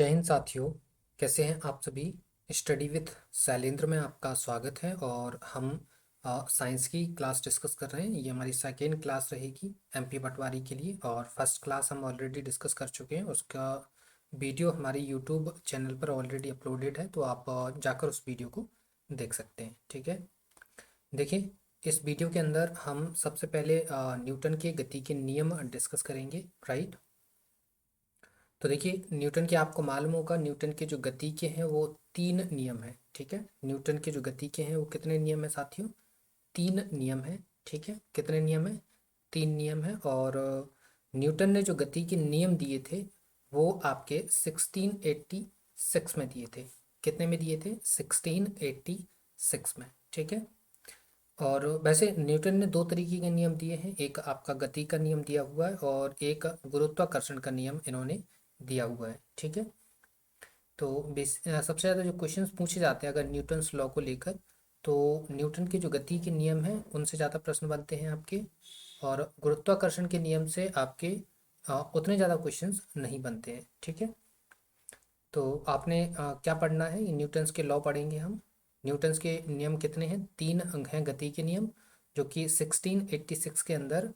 जय हिंद साथियों। कैसे हैं आप सभी। स्टडी विथ शैलेंद्र में आपका स्वागत है और हम साइंस की क्लास डिस्कस कर रहे हैं। ये हमारी सेकेंड क्लास रहेगी एमपी पटवारी के लिए और फर्स्ट क्लास हम ऑलरेडी डिस्कस कर चुके हैं। उसका वीडियो हमारी यूट्यूब चैनल पर ऑलरेडी अपलोडेड है, तो आप जाकर उस वीडियो को देख सकते हैं। ठीक है, देखिए इस वीडियो के अंदर हम सबसे पहले न्यूटन के गति के नियम डिस्कस करेंगे। राइट, तो देखिए न्यूटन के, आपको मालूम होगा न्यूटन के जो गति के हैं वो तीन नियम हैं। ठीक है, न्यूटन के जो गति के हैं वो कितने नियम है साथियों? तीन नियम है। ठीक है, कितने नियम है? तीन नियम है। और न्यूटन ने जो गति के नियम दिए थे वो आपके 1686 में दिए थे। कितने में दिए थे? 1686 में। ठीक है, और वैसे न्यूटन ने दो तरीके के नियम दिए हैं, एक आपका गति का नियम दिया हुआ है और एक गुरुत्वाकर्षण का नियम इन्होंने दिया हुआ है। ठीक है, तो सबसे ज़्यादा जो क्वेश्चंस पूछे जाते हैं अगर न्यूटन्स लॉ को लेकर, तो न्यूटन के जो गति के नियम हैं उनसे ज़्यादा प्रश्न बनते हैं आपके, और गुरुत्वाकर्षण के नियम से आपके उतने ज़्यादा क्वेश्चंस नहीं बनते हैं। ठीक है, तो आपने क्या पढ़ना है? न्यूटन्स के लॉ पढ़ेंगे हम। न्यूटन्स के नियम कितने हैं? तीन अंग हैं गति के नियम, जो कि 1686 के अंदर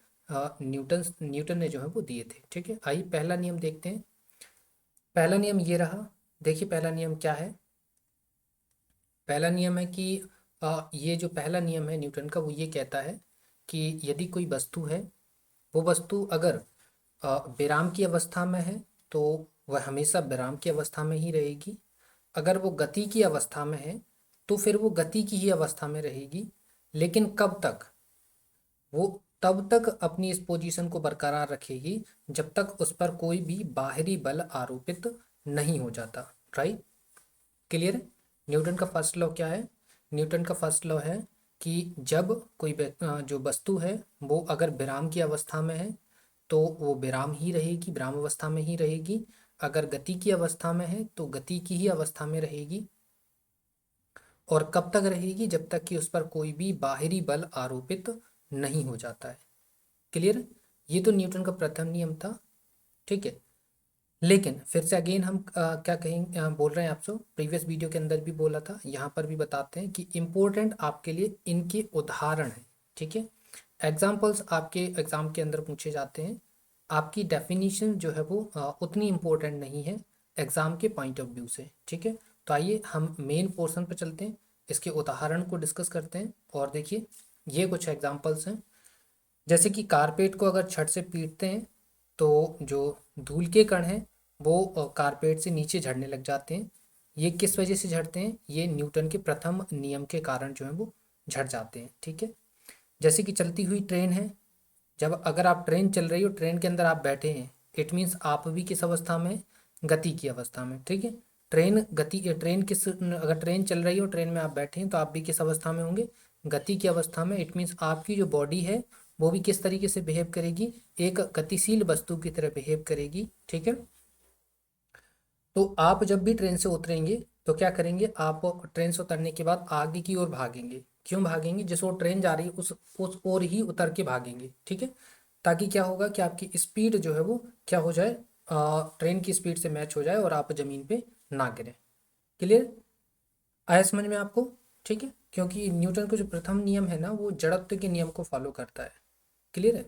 न्यूटन ने जो है वो दिए थे। ठीक है, आइए पहला नियम देखते हैं। पहला नियम ये रहा। देखिए पहला नियम क्या है। पहला नियम है कि ये जो पहला नियम है न्यूटन का, वो ये कहता है कि यदि कोई वस्तु है, वो वस्तु अगर विराम की अवस्था में है तो वह हमेशा विराम की अवस्था में ही रहेगी। अगर वो गति की अवस्था में है तो फिर वो गति की ही अवस्था में रहेगी। लेकिन कब तक? वो तब तक अपनी इस पोजीशन को बरकरार रखेगी जब तक उस पर कोई भी बाहरी बल आरोपित नहीं हो जाता। Right, clear? न्यूटन का फर्स्ट लॉ क्या है? न्यूटन का फर्स्ट लॉ है कि जब कोई जो वस्तु है वो अगर विराम की अवस्था में है तो वो विराम ही रहेगी, विराम अवस्था में ही रहेगी। अगर गति की अवस्था में है तो गति की ही अवस्था में रहेगी। और कब तक रहेगी? जब तक कि उस पर कोई भी बाहरी बल आरोपित नहीं हो जाता है। क्लियर? ये तो न्यूटन का प्रथम नियम था। ठीक है, लेकिन फिर से अगेन हम क्या कहेंगे, बोल रहे हैं आपसे, प्रीवियस वीडियो के अंदर भी बोला था, यहाँ पर भी बताते हैं कि इम्पोर्टेंट आपके लिए इनके उदाहरण हैं। ठीक है, एग्जाम्पल्स आपके एग्जाम के अंदर पूछे जाते हैं। आपकी डेफिनेशन जो है वो उतनी इम्पोर्टेंट नहीं है एग्जाम के पॉइंट ऑफ व्यू से। ठीक है, तो आइए हम मेन पोर्शन पर चलते हैं, इसके उदाहरण को डिस्कस करते हैं। और देखिए ये कुछ एग्जाम्पल्स हैं। जैसे कि कारपेट को अगर छड़ से पीटते हैं तो जो धूल के कण हैं वो कारपेट से नीचे झड़ने लग जाते हैं। ये किस वजह से झड़ते हैं? ये न्यूटन के प्रथम नियम के कारण जो है वो झड़ जाते हैं। ठीक है, जैसे कि चलती हुई ट्रेन है, जब अगर आप ट्रेन चल रही हो, ट्रेन के अंदर आप बैठे हैं, इट मीन्स आप भी किस अवस्था में? गति की अवस्था में। ठीक है, ट्रेन किस, अगर ट्रेन चल रही हो, ट्रेन में आप बैठे हैं तो आप भी किस अवस्था में होंगे? गति की अवस्था में। इट मीन्स आपकी जो बॉडी है वो भी किस तरीके से बिहेव करेगी? एक गतिशील वस्तु की तरह बिहेव करेगी। ठीक है, तो आप जब भी ट्रेन से उतरेंगे तो क्या करेंगे? आप ट्रेन से उतरने के बाद आगे की ओर भागेंगे। क्यों भागेंगे? जिस ओर ट्रेन जा रही है उस ओर ही उतर के भागेंगे। ठीक है, ताकि क्या होगा कि आपकी स्पीड जो है वो क्या हो जाए, ट्रेन की स्पीड से मैच हो जाए और आप जमीन पे ना गिरे। क्लियर? आया समझ में आपको? ठीक है, क्योंकि न्यूटन का जो प्रथम नियम है ना वो जड़त्व के नियम को फॉलो करता है। क्लियर है?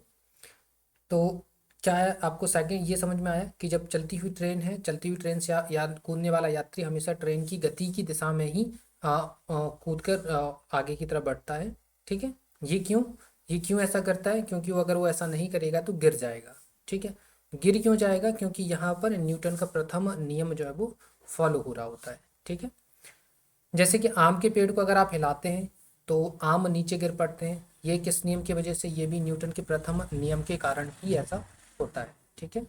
तो क्या है, आपको सेकंड ये समझ में आया कि जब चलती हुई ट्रेन है, चलती हुई ट्रेन से कूदने वाला यात्री हमेशा ट्रेन की गति की दिशा में ही कूद कर आगे की तरफ बढ़ता है। ठीक है, ये क्यों? ये क्यों ऐसा करता है? क्योंकि वो अगर वो ऐसा नहीं करेगा तो गिर जाएगा। ठीक है, गिर क्यों जाएगा? क्योंकि यहाँ पर न्यूटन का प्रथम नियम जो है वो फॉलो हो रहा होता है। ठीक है, जैसे कि आम के पेड़ को अगर आप हिलाते हैं तो आम नीचे गिर पड़ते हैं। ये किस नियम की वजह से? ये भी न्यूटन के प्रथम नियम के कारण ही ऐसा होता है। ठीक है,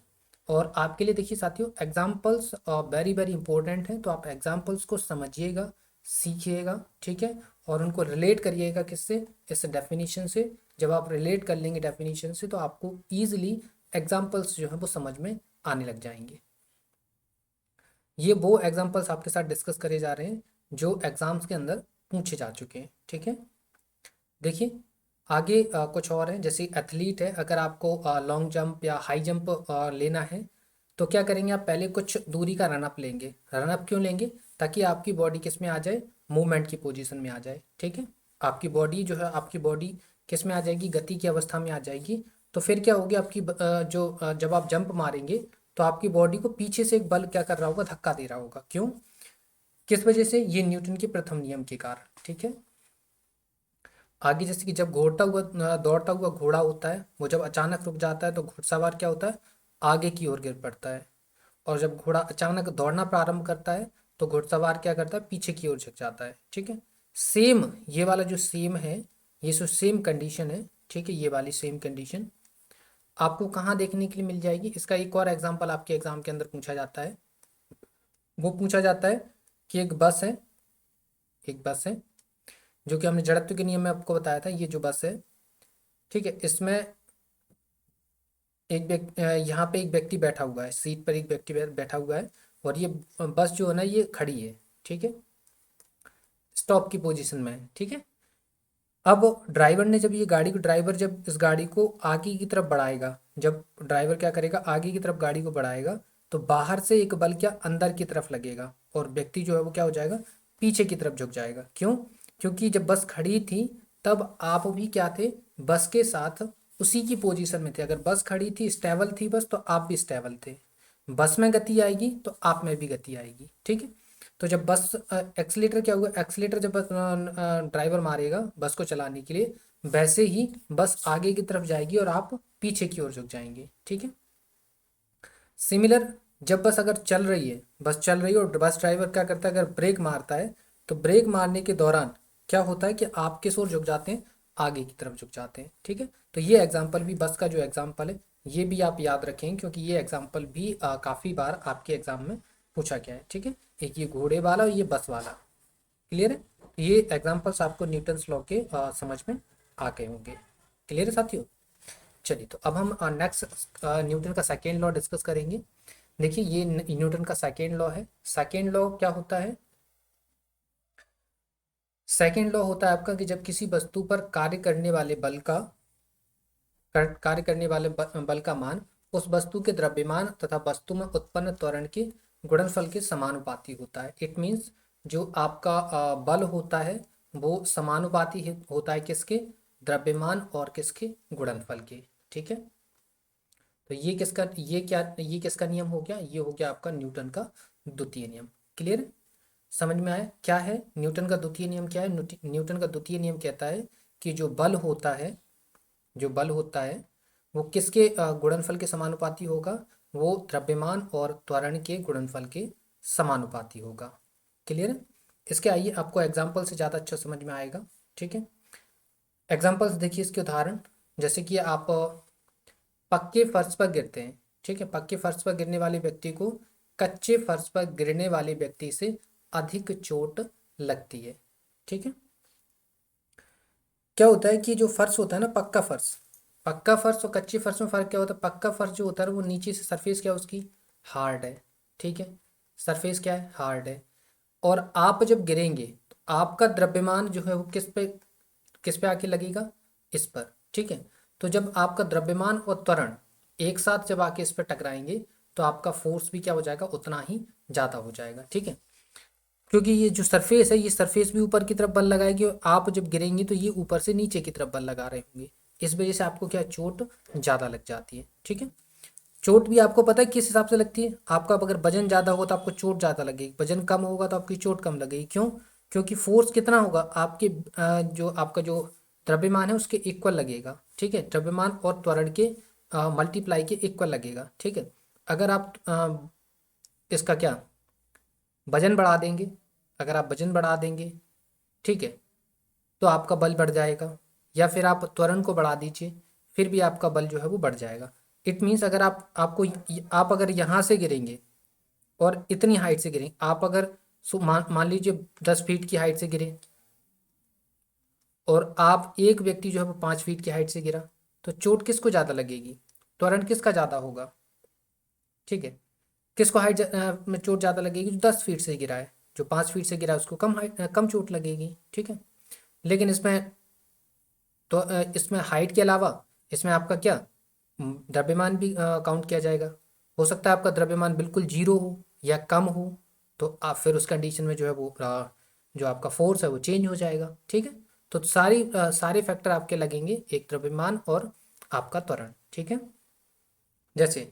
और आपके लिए देखिए साथियों एग्जाम्पल्स वेरी वेरी इंपॉर्टेंट हैं, तो आप एग्जाम्पल्स को समझिएगा, सीखिएगा। ठीक है, और उनको रिलेट करिएगा किससे? इस डेफिनेशन से। जब आप रिलेट कर लेंगे डेफिनेशन से तो आपको ईजिली एग्जाम्पल्स जो है वो समझ में आने लग जाएंगे। ये वो एग्जाम्पल्स आपके साथ डिस्कस करे जा रहे हैं जो एग्जाम्स के अंदर पूछे जा चुके हैं। ठीक है, देखिए आगे कुछ और है। जैसे एथलीट है, अगर आपको लॉन्ग जंप या हाई जंप लेना है तो क्या करेंगे, आप पहले कुछ दूरी का रन अप लेंगे। रन अप क्यों लेंगे? ताकि आपकी बॉडी किस में आ जाए, मूवमेंट की पोजीशन में आ जाए। ठीक है, आपकी बॉडी जो है, आपकी बॉडी किस में आ जाएगी, गति की अवस्था में आ जाएगी। तो फिर क्या होगी, आपकी जब आप जंप मारेंगे तो आपकी बॉडी को पीछे से एक बल क्या कर रहा होगा, धक्का दे रहा होगा। क्यों, किस वजह से? ये न्यूटन के प्रथम नियम के कारण। ठीक है, आगे जैसे कि जब दौड़ता हुआ घोड़ा होता है, वो जब अचानक रुक जाता है तो घुड़सवार क्या होता है, आगे की ओर गिर पड़ता है। और जब घोड़ा अचानक दौड़ना प्रारंभ करता है तो घुड़सवार क्या करता है, पीछे की ओर झुक जाता है। ठीक है, सेम ये वाला जो सेम है, ये जो सेम कंडीशन है, ठीक है, ये वाली सेम कंडीशन आपको कहाँ देखने के लिए मिल जाएगी? इसका एक और एग्जाम्पल आपके एग्जाम के अंदर पूछा जाता है। वो पूछा जाता है कि एक बस है, एक बस है जो कि हमने जड़त्व के नियम में आपको बताया था। ये जो बस है, ठीक है, इसमें यहाँ पे एक व्यक्ति बैठा हुआ है, सीट पर एक व्यक्ति बैठा हुआ है, और ये बस जो है ना, ये खड़ी है। ठीक है, स्टॉप की पोजीशन में है। ठीक है, अब ड्राइवर ने जब ये गाड़ी को ड्राइवर जब इस गाड़ी को आगे की तरफ बढ़ाएगा, जब ड्राइवर क्या करेगा, आगे की तरफ गाड़ी को बढ़ाएगा, तो बाहर से एक बल क्या अंदर की तरफ लगेगा, और व्यक्ति जो है वो क्या हो जाएगा, पीछे की तरफ झुक जाएगा। क्यों? क्योंकि जब बस खड़ी थी तब आप भी क्या थे, बस के साथ उसी की पोजीशन में थे। अगर बस खड़ी थी, स्टेबल थी बस, तो आप भी स्टेबल थे। बस में गति आएगी तो आप में भी गति आएगी। ठीक है, तो जब बस एक्सीलेटर क्या हुआ, एक्सीलेटर जब ड्राइवर मारेगा बस को चलाने के लिए, वैसे ही बस आगे की तरफ जाएगी और आप पीछे की ओर झुक जाएंगे। ठीक है, सिमिलर, जब बस अगर चल रही है, बस चल रही है और बस ड्राइवर क्या करता है, अगर ब्रेक मारता है तो ब्रेक मारने के दौरान क्या होता है कि आप किस ओर झुक जाते हैं, आगे की तरफ झुक जाते हैं। ठीक है, तो ये एग्जाम्पल भी, बस का जो एग्जाम्पल है ये भी आप याद रखें, क्योंकि ये एग्जाम्पल भी काफ़ी बार आपके एग्जाम में पूछा गया है। ठीक है, एक ये घोड़े वाला और ये बस वाला। क्लियर है? ये एग्जाम्पल्स आपको न्यूटन्स लॉ के समझ में आ गए होंगे। क्लियर है साथियों? चलिए, तो अब हम नेक्स्ट न्यूटन का सेकेंड लॉ डिस्कस करेंगे। देखिए, ये न्यूटन का सेकेंड लॉ है। सेकेंड लॉ क्या होता है? सेकेंड लॉ होता है आपका कि जब किसी वस्तु पर कार्य करने वाले बल का मान उस वस्तु के द्रव्यमान तथा वस्तु में उत्पन्न त्वरण के गुणनफल के समानुपाती होता है। इट मीन्स जो आपका बल होता है वो समानुपाती होता है किसके, द्रव्यमान और किसके, गुणनफल के। ठीक है, तो ये किसका नियम हो गया, ये हो गया आपका न्यूटन का द्वितीय नियम। क्लियर? समझ में आया क्या है न्यूटन का द्वितीय नियम? क्या है न्यूटन का द्वितीय नियम? कहता है कि जो बल होता है, जो बल होता है वो किसके गुणनफल के समानुपाती होगा, वो द्रव्यमान और त्वरण के गुणनफल के समानुपाती होगा। क्लियर है? इसके आइए आपको एग्जाम्पल से ज़्यादा अच्छा समझ में आएगा। ठीक है, एग्जाम्पल्स देखिए, इसके उदाहरण, जैसे कि आप पक्के फर्श पर गिरते हैं। ठीक है, पक्के फर्श पर गिरने वाले व्यक्ति को कच्चे फर्श पर गिरने वाले व्यक्ति से अधिक चोट लगती है। ठीक है, क्या होता है कि जो फर्श होता है ना, पक्का फर्श और कच्चे फर्श में फर्क क्या होता है? पक्का फर्श जो होता है वो नीचे से सरफेस क्या है उसकी, हार्ड है। ठीक है, सरफेस क्या है, हार्ड है। और आप जब गिरेंगे तो आपका द्रव्यमान जो है वो किस पे आके लगेगा, इस पर। ठीक है, तो जब आपका द्रव्यमान और त्वरण एक साथ जब आके इस पर टकराएंगे तो आपका फोर्स भी क्या हो जाएगा, उतना ही ज़्यादा हो जाएगा। ठीक है, क्योंकि ये जो सरफेस है, ये सरफेस भी ऊपर की तरफ बल लगाएगी और आप जब गिरेंगे तो ये ऊपर से नीचे की तरफ बल लगा रहे होंगे। इस वजह से आपको क्या, चोट ज़्यादा लग जाती है। ठीक है, चोट भी आपको पता है किस हिसाब से लगती है? आपका अगर वजन ज़्यादा होगा तो आपको चोट ज़्यादा लगेगी, वजन कम होगा तो आपकी चोट कम लगेगी। क्यों? क्योंकि फोर्स कितना होगा आपके जो आपका जो द्रव्यमान है उसके इक्वल लगेगा। ठीक है, द्रव्यमान और त्वरण के मल्टीप्लाई के इक्वल लगेगा। ठीक है, अगर आप इसका क्या वजन बढ़ा देंगे, अगर आप वजन बढ़ा देंगे, ठीक है, तो आपका बल बढ़ जाएगा। या फिर आप त्वरण को बढ़ा दीजिए, फिर भी आपका बल जो है वो बढ़ जाएगा। इट मीन्स अगर आप अगर यहाँ से गिरेंगे और इतनी हाइट से गिरें, आप अगर मान लीजिए 10 फीट की हाइट से गिरे और आप एक व्यक्ति जो है वो 5 फीट की हाइट से गिरा, तो चोट किसको ज़्यादा लगेगी, त्वरण किसका ज़्यादा होगा? ठीक है, किसको में चोट ज़्यादा लगेगी? जो 10 फीट से गिरा है। जो 5 फीट से गिरा है उसको कम चोट लगेगी। ठीक है, लेकिन इसमें तो इसमें हाइट के अलावा इसमें आपका क्या, द्रव्यमान भी काउंट किया जाएगा। हो सकता है आपका द्रव्यमान बिल्कुल जीरो हो या कम हो, तो आप फिर उस कंडीशन में जो है वो जो आपका फोर्स है वो चेंज हो जाएगा। ठीक है, तो सारे फैक्टर आपके लगेंगे, एक द्रव्यमान और आपका त्वरण। ठीक है, जैसे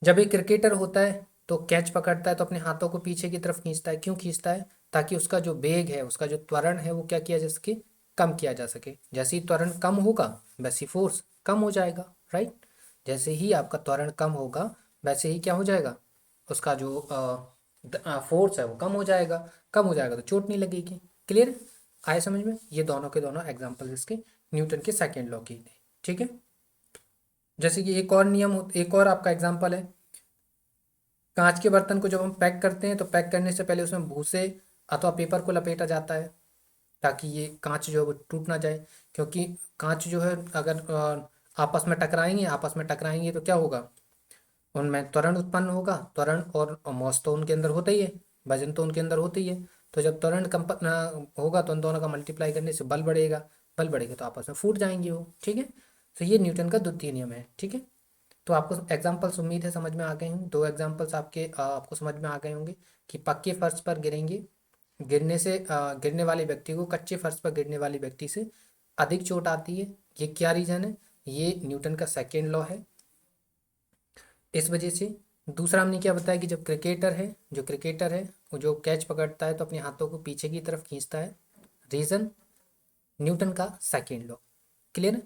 जब एक क्रिकेटर होता है तो कैच पकड़ता है तो अपने हाथों को पीछे की तरफ खींचता है। क्यों खींचता है? ताकि उसका जो वेग है, उसका जो त्वरण है वो क्या किया जा सके, कम किया जा सके। जैसे ही त्वरण कम होगा वैसे ही फोर्स कम हो जाएगा, राइट। जैसे ही आपका त्वरण कम होगा वैसे ही क्या हो जाएगा, उसका जो फोर्स है वो कम हो जाएगा। कम हो जाएगा तो चोट नहीं लगेगी। क्लियर? आए समझ में? ये दोनों के दोनों एग्जाम्पल इसके न्यूटन के सेकेंड लॉ की थे। ठीक है, जैसे कि एक और आपका एग्जाम्पल है, कांच के बर्तन को जब हम पैक करते हैं तो पैक करने से पहले उसमें भूसे अथवा पेपर को लपेटा जाता है, ताकि ये कांच जो है वो टूट ना जाए। क्योंकि कांच जो है अगर आपस में टकराएंगे तो क्या होगा, उनमें त्वरण उत्पन्न होगा। त्वरण और मॉस तो उनके अंदर होता ही है, वजन तो उनके अंदर होती ही है। तो जब त्वरण होगा तो उन दोनों का मल्टीप्लाई करने से बल बढ़ेगा। बल बढ़ेगा तो आपस में फूट जाएंगे वो। ठीक है, तो ये न्यूटन का द्वितीय नियम है। ठीक है, तो आपको एग्जाम्पल्स उम्मीद है समझ में आ गए होंगे। दो एग्जाम्पल्स आपको समझ में आ गए होंगे कि पक्के फर्श पर गिरेंगे, गिरने वाले व्यक्ति को कच्चे फर्श पर गिरने वाले व्यक्ति से अधिक चोट आती है। ये क्या रीजन है? ये न्यूटन का सेकेंड लॉ है, इस वजह से। दूसरा हमने क्या बताया कि जब क्रिकेटर है वो जो कैच पकड़ता है तो अपने हाथों को पीछे की तरफ खींचता है। रीजन न्यूटन का सेकेंड लॉ। क्लियर है?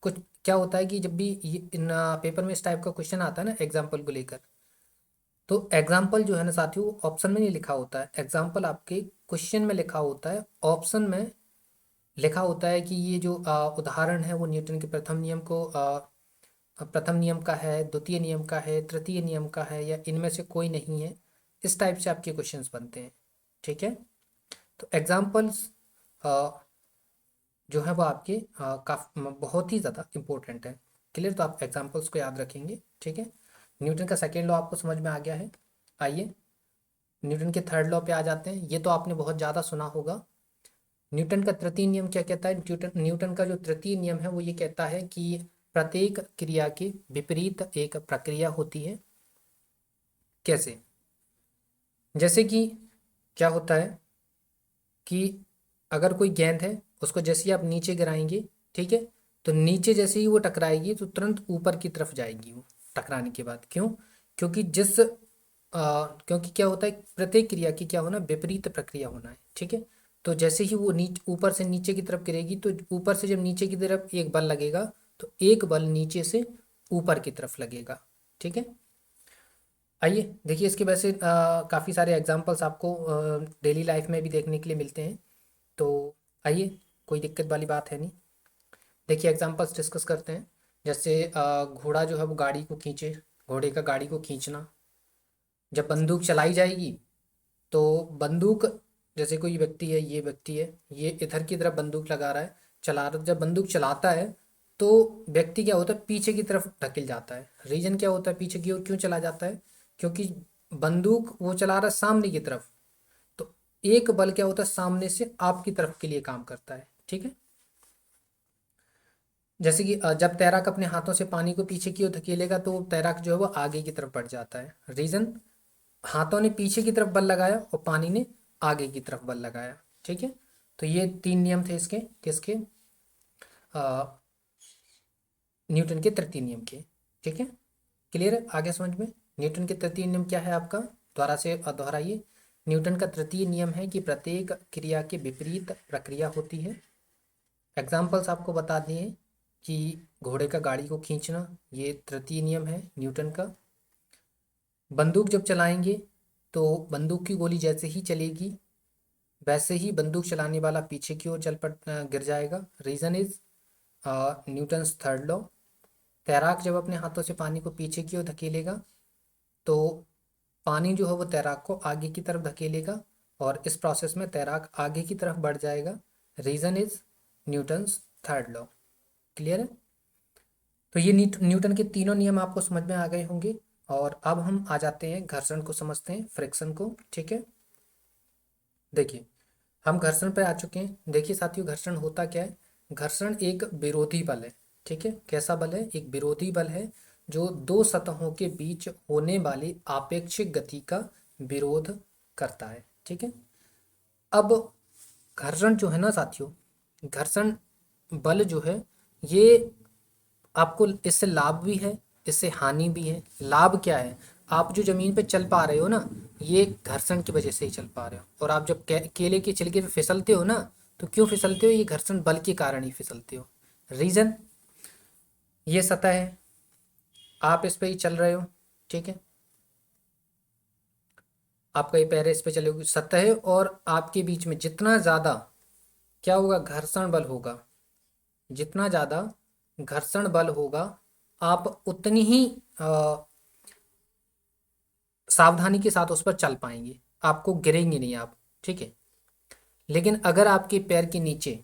कुछ क्या होता है कि जब भी इन पेपर में इस टाइप का क्वेश्चन आता है ना एग्जाम्पल को लेकर, तो एग्जाम्पल जो है ना साथियों ऑप्शन में नहीं लिखा होता है, एग्जाम्पल आपके क्वेश्चन में लिखा होता है। ऑप्शन में लिखा होता है कि ये जो उदाहरण है वो न्यूटन के प्रथम नियम का है, द्वितीय नियम का है, तृतीय नियम का है, या इनमें से कोई नहीं है। इस टाइप से आपके क्वेश्चंस बनते हैं। ठीक है, तो एग्जाम्पल्स जो है वो आपके बहुत ही ज़्यादा इंपॉर्टेंट है। क्लियर? तो आप एग्जाम्पल्स को याद रखेंगे। ठीक है, न्यूटन का सेकेंड लॉ आपको समझ में आ गया है। आइए न्यूटन के थर्ड लॉ पे आ जाते हैं। ये तो आपने बहुत ज़्यादा सुना होगा। न्यूटन का तृतीय नियम क्या कहता है? न्यूटन का जो तृतीय नियम है वो ये कहता है कि प्रत्येक क्रिया के विपरीत एक प्रक्रिया होती है। कैसे? जैसे कि क्या होता है कि अगर कोई गेंद है, उसको जैसे ही आप नीचे गिराएंगे, ठीक है, तो नीचे जैसे ही वो टकराएगी तो तुरंत ऊपर की तरफ जाएगी वो टकराने के बाद। क्यों? क्योंकि क्योंकि क्या होता है, प्रत्येक क्रिया की क्या होना, विपरीत प्रक्रिया होना है। ठीक है, तो जैसे ही वो ऊपर से नीचे की तरफ गिरेगी तो ऊपर से जब नीचे की तरफ एक बल लगेगा तो एक बल नीचे से ऊपर की तरफ लगेगा। ठीक है, आइए देखिए इसके वैसे काफ़ी सारे एग्जांपल्स आपको डेली लाइफ में भी देखने के लिए मिलते हैं। तो आइए, कोई दिक्कत वाली बात है नहीं। देखिए एग्जांपल्स डिस्कस करते हैं। जैसे घोड़ा जो है वो गाड़ी को खींचे, घोड़े का गाड़ी को खींचना। जब बंदूक चलाई जाएगी तो बंदूक, जैसे कोई व्यक्ति है, ये व्यक्ति है, ये इधर की तरफ बंदूक लगा रहा है, चला रहा। जब बंदूक चलाता है तो व्यक्ति क्या होता है, पीछे की तरफ धकेल जाता है। रीजन क्या होता है, पीछे की ओर क्यों चला जाता है? क्योंकि बंदूक वो चला रहा है सामने की तरफ, तो एक बल क्या होता है, सामने से आपकी तरफ के लिए काम करता है। ठीक है, जैसे कि जब तैराक अपने हाथों से पानी को पीछे की ओर धकेलेगा तो तैराक जो है वो आगे की तरफ बढ़ जाता है। रीजन, हाथों ने पीछे की तरफ बल लगाया और पानी ने आगे की तरफ बल लगाया। ठीक है, तो ये तीन नियम थे इसके, किसके, अ, न्यूटन के तृतीय नियम के। ठीक है, क्लियर है? आगे समझ में। न्यूटन के तृतीय नियम क्या है आपका, दोबारा से दोहराइए। न्यूटन का तृतीय नियम है कि प्रत्येक क्रिया के विपरीत प्रक्रिया होती है। एग्जाम्पल्स आपको बता दिए कि घोड़े का गाड़ी को खींचना, ये तृतीय नियम है न्यूटन का। बंदूक जब चलाएंगे तो बंदूक की गोली जैसे ही चलेगी वैसे ही बंदूक चलाने वाला पीछे की ओर गिर जाएगा। Reason is Newton's third law. तैराक जब अपने हाथों से पानी को पीछे की ओर धकेलेगा तो पानी जो है वो तैराक को आगे की तरफ धकेलेगा और इस प्रोसेस में तैराक आगे की तरफ बढ़ जाएगा। Reason is Newton's third law. Clear है? तो ये न्यूटन के तीनों नियम आपको समझ में आ गए होंगे। और अब हम आ जाते हैं घर्षण को समझते हैं, फ्रिक्शन को। ठीक है, देखिए हम घर्षण पे आ चुके हैं। देखिए साथियों, घर्षण होता क्या है? घर्षण एक विरोधी बल है। ठीक है, कैसा बल है? एक विरोधी बल है जो दो सतहों के बीच होने वाली आपेक्षिक गति का विरोध करता है। ठीक है। अब घर्षण जो है ना साथियों, घर्षण बल जो है ये आपको इससे लाभ भी है, इससे हानि भी है। लाभ क्या है? आप जो जमीन पे चल पा रहे हो ना, ये घर्षण की वजह से ही चल पा रहे हो। और आप जब केले के छिलके पे फिसलते हो ना, तो क्यों फिसलते हो? ये घर्षण बल के कारण ही फिसलते हो। रीजन, ये सतह है, आप इस पे ही चल रहे हो। ठीक है, आपका ये पैर इस पे चले, सतह है, और आपके बीच में जितना ज्यादा क्या होगा? घर्षण बल होगा। जितना ज्यादा घर्षण बल होगा, आप उतनी ही सावधानी के साथ उस पर चल पाएंगे, आपको गिरेंगे नहीं आप। ठीक है। लेकिन अगर आपके पैर के नीचे,